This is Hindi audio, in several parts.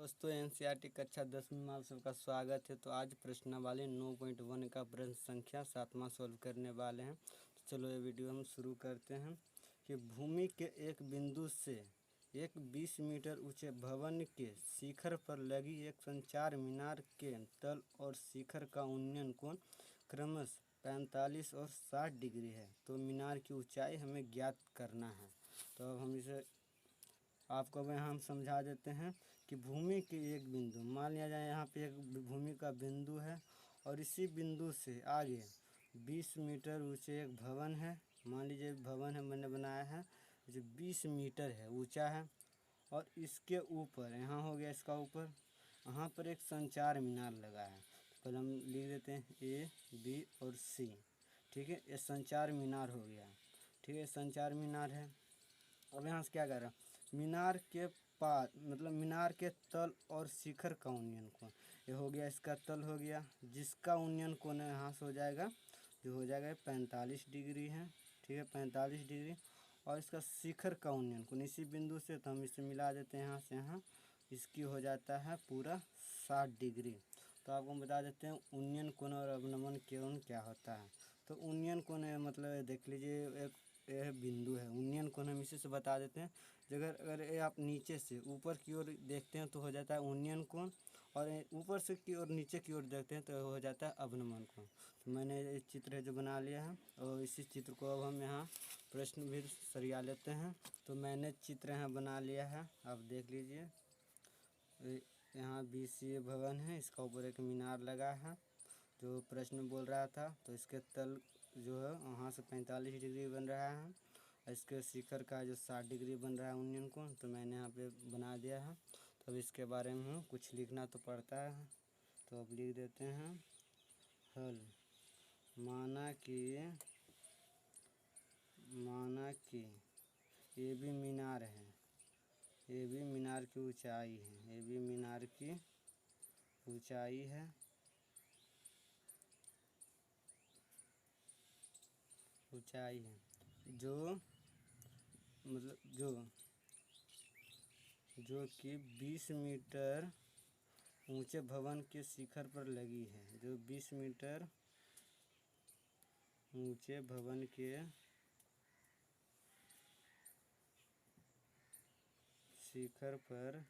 दोस्तों एनसीईआरटी कक्षा 10वीं में आप सबका स्वागत है। तो आज प्रश्नावली 9.1 का प्रश्न संख्या 7वां सोल्व करने वाले हैं। तो चलो ये वीडियो हम शुरू करते हैं कि भूमि के एक बिंदु से एक 20 मीटर ऊंचे भवन के शिखर पर लगी एक संचार मीनार के तल और शिखर का उन्नयन कोण क्रमशः 45 और 60 डिग्री है। तो मीनार की ऊंचाई हमें ज्ञात करना है। तो अब हम इसे आपको यहाँ हम समझा देते हैं कि भूमि के एक बिंदु, मान लिया जाए यहाँ पे एक भूमि का बिंदु है और इसी बिंदु से आगे 20 मीटर ऊंचे एक भवन है। मान लीजिए भवन है, मैंने बनाया है जो 20 मीटर है ऊंचा है और इसके ऊपर यहाँ हो गया, इसका ऊपर यहाँ पर एक संचार मीनार लगा है। तो पहले हम लिख देते हैं ए बी और सी, ठीक है। ये संचार मीनार हो गया, ठीक है, संचार मीनार है। अब यहाँ से क्या कर रहा है, मीनार के पास मतलब मीनार के तल और शिखर का उन्नयन कोण, ये हो गया, इसका तल हो गया, जिसका उन्नयन कोण यहाँ से हो जाएगा, जो हो जाएगा 45 डिग्री है, ठीक है, 45 डिग्री। और इसका शिखर का उन्नयन कोण इसी बिंदु से, तो हम इसे मिला देते हैं यहाँ से यहाँ, इसकी हो जाता है पूरा 60 डिग्री। तो आपको हम बता देते हैं उन्नयन कोण और अवनमन कोण क्या होता है। तो उन्नयन कोण मतलब देख लीजिए एक यह बिंदु है, उन्नयन कोण हम इसी से बता देते हैं। अगर ये आप नीचे से ऊपर की ओर देखते हैं तो हो जाता है उन्नयन कोण, और ऊपर से की ओर नीचे की ओर देखते हैं तो हो जाता है अवनमन कोण। तो मैंने ये चित्र है जो बना लिया है और इसी चित्र को अब हम यहाँ प्रश्न भी सरिया लेते हैं। तो मैंने चित्र यहाँ बना लिया है, आप देख लीजिए। यहाँ BCA भवन है, इसका ऊपर एक मीनार लगा है जो प्रश्न बोल रहा था। तो इसके तल जो है वहाँ से 45 डिग्री बन रहा है, इसके शिखर का जो 60 डिग्री बन रहा है उन्नयन कोण, तो मैंने यहाँ पे बना दिया है। तो अब इसके बारे में कुछ लिखना तो पड़ता है, तो अब लिख देते हैं हल। माना कि ये भी मीनार है, ये भी मीनार की ऊंचाई है, ये भी मीनार की ऊंचाई है, ऊंचाई है, जो मतलब जो कि 20 मीटर ऊंचे भवन के शिखर पर लगी है, जो 20 मीटर ऊंचे भवन के शिखर पर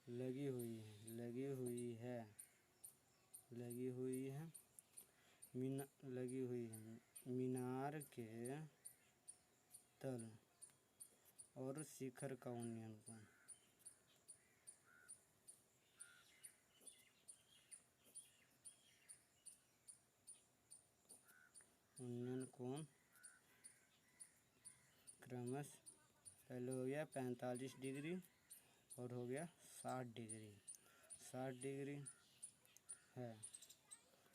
लगी हुई है मीनार के तल और शिखर का उन्नयन कोण, क्रमशः पहले हो गया 45 डिग्री और हो गया 60 डिग्री है।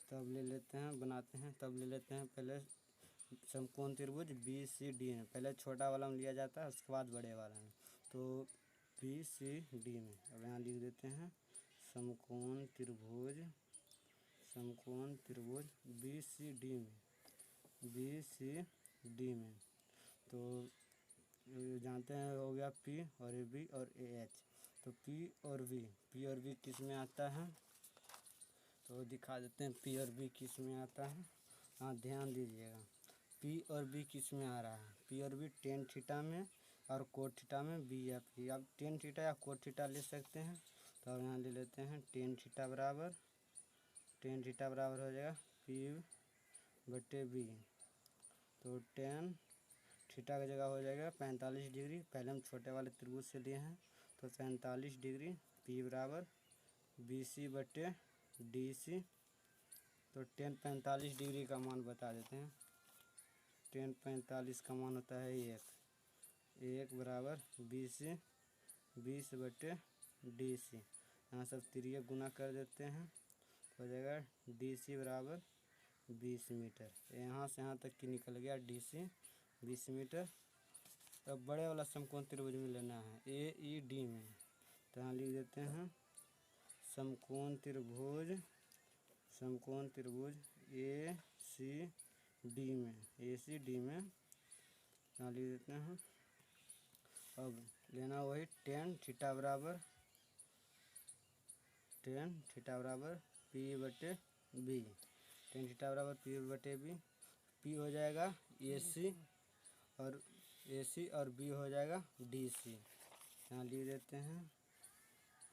तब ले लेते हैं, बनाते हैं, तब ले लेते हैं पहले समकोण त्रिभुज BCD में, पहले छोटा वाला में लिया जाता है उसके बाद बड़े वाला में। तो BCD में अब यहाँ लिख देते हैं समकोण त्रिभुज BCD में। तो जानते हैं हो गया P और B और AH। तो P और V किस में आता है, तो दिखा देते हैं P और B किस में आता है। हाँ ध्यान दीजिएगा, P और B किस में आ रहा है, P और B tan थीटा में और कोट थीटा में BF। आप tan थीटा या कोट थीटा ले सकते हैं। तो अब यहाँ ले लेते हैं tan थीटा बराबर हो जाएगा P/B। तो tan थीटा की जगह हो जाएगा 45 डिग्री, पहले हम छोटे वाले त्रिभुज से लिए हैं, तो 45 डिग्री P बराबर BC/DC। तो tan 45 डिग्री का मान बता देते हैं। tan 45 का मान होता है 1 बराबर 20/DC। यहाँ सब तिरिये गुना कर देते हैं, हो जाएगा DC बराबर 20 मीटर। यहाँ से यहाँ तक की निकल गया DC 20 मीटर। अब बड़े वाला समकोण त्रिभुज में लेना है AED में, तो यहाँ लिख देते हैं समकोण त्रिभुज ACD में यहाँ लिख देते हैं। अब लेना वही tan थीटा बराबर टेन थीटा बराबर पी बटे बी, टेन थीटा बराबर पी बटे बी, पी हो जाएगा ए सी और बी हो जाएगा डी सी। यहाँ लिख देते हैं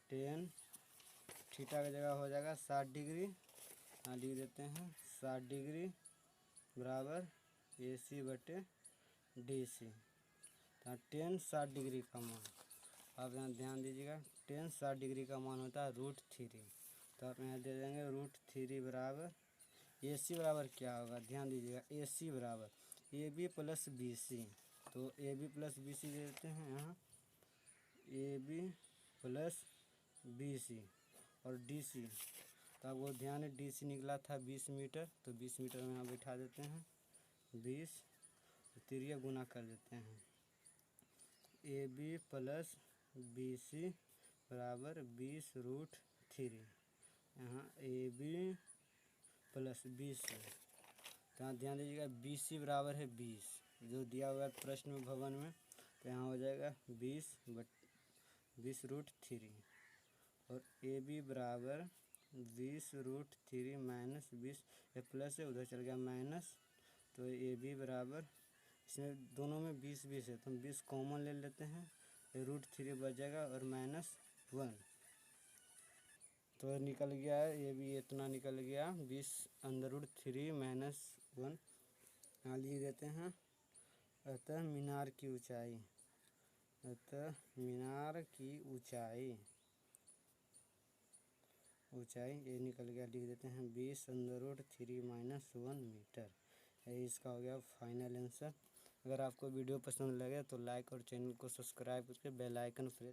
टेन थीटा की जगह हो जाएगा 60 डिग्री, यहाँ लिख देते हैं 60 डिग्री बराबर ए सी बटे डी सी। तो टेन 60 डिग्री का मान, आप यहाँ ध्यान दीजिएगा, टेन 60 डिग्री का मान होता है √3। तो आप यहाँ दे देंगे √3 बराबर ए सी बराबर क्या होगा, ध्यान दीजिएगा, ए सी बराबर A B plus B C. तो A B plus B C दे देते हैं यहाँ, A B plus B C और डी सी। तो आपको ध्यान है डी सी निकला था 20 मीटर, तो 20 मीटर में यहाँ बैठा देते हैं 20, तिरिया गुना कर देते हैं, A B plus B C बराबर 20√3, यहाँ A B plus B C. तो यहाँ ध्यान दीजिएगा बी सी बराबर है 20 जो दिया हुआ है प्रश्न में भवन में। तो यहाँ हो जाएगा 20√3 और ए बी बराबर 20√3 माइनस 20, ये प्लस है उधर चल गया माइनस, तो ए बी बराबर, इसमें दोनों में 20 है तो हम 20 कॉमन ले लेते हैं, √3 बच जाएगा और -1, तो निकल गया है ये भी, इतना निकल गया 20 √3 -1। यहाँ लिख देते हैं अतः मीनार की ऊंचाई, अतः मीनार की ऊंचाई ये निकल गया, लिख देते हैं 20 √3 -1 मीटर। यही इसका हो गया फाइनल आंसर। अगर आपको वीडियो पसंद लगे तो लाइक और चैनल को सब्सक्राइब करके बेल आइकन प्रेस